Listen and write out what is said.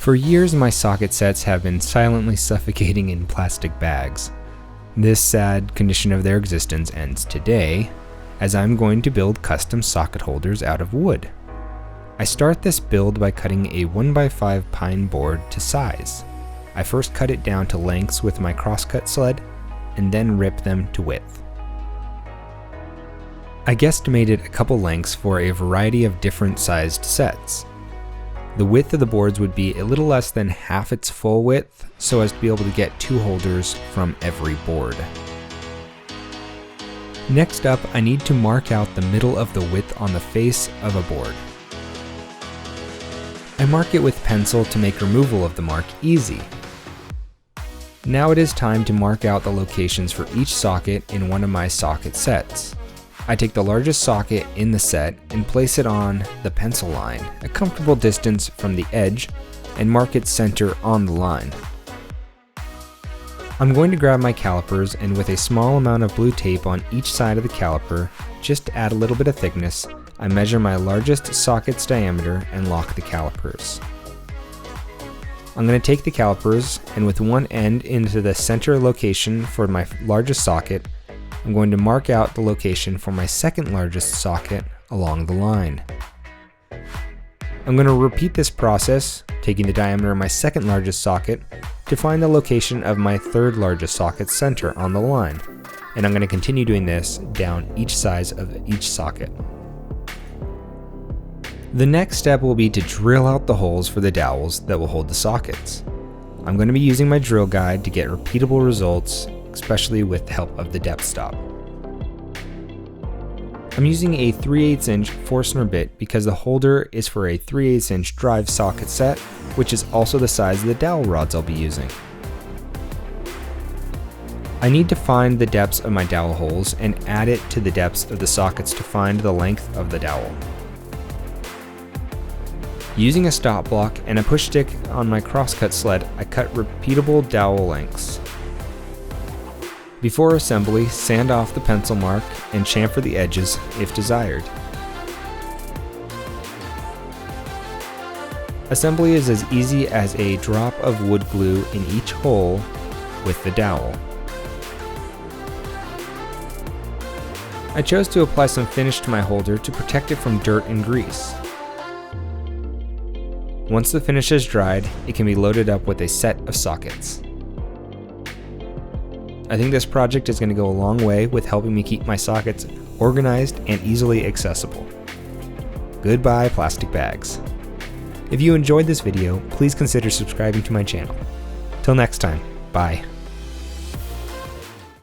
For years, my socket sets have been silently suffocating in plastic bags. This sad condition of their existence ends today, as I'm going to build custom socket holders out of wood. I start this build by cutting a 1x5 pine board to size. I first cut it down to lengths with my crosscut sled, and then rip them to width. I guesstimated a couple lengths for a variety of different sized sets. The width of the boards would be a little less than half its full width, so as to be able to get 2 holders from every board. Next up, I need to mark out the middle of the width on the face of a board. I mark it with pencil to make removal of the mark easy. Now it is time to mark out the locations for each socket in one of my socket sets. I take the largest socket in the set and place it on the pencil line, a comfortable distance from the edge, and mark its center on the line. I'm going to grab my calipers and with a small amount of blue tape on each side of the caliper, just to add a little bit of thickness, I measure my largest socket's diameter and lock the calipers. I'm going to take the calipers and with one end into the center location for my largest socket, I'm going to mark out the location for my second largest socket along the line. I'm going to repeat this process, taking the diameter of my second largest socket to find the location of my third largest socket's center on the line, and I'm going to continue doing this down each size of each socket. The next step will be to drill out the holes for the dowels that will hold the sockets. I'm going to be using my drill guide to get repeatable results, especially with the help of the depth stop. I'm using a 3/8 inch Forstner bit because the holder is for a 3/8 inch drive socket set, which is also the size of the dowel rods I'll be using. I need to find the depths of my dowel holes and add it to the depths of the sockets to find the length of the dowel. Using a stop block and a push stick on my crosscut sled, I cut repeatable dowel lengths. Before assembly, sand off the pencil mark and chamfer the edges if desired. Assembly is as easy as a drop of wood glue in each hole with the dowel. I chose to apply some finish to my holder to protect it from dirt and grease. Once the finish is dried, it can be loaded up with a set of sockets. I think this project is going to go a long way with helping me keep my sockets organized and easily accessible. Goodbye, plastic bags. If you enjoyed this video, please consider subscribing to my channel. Till next time, bye.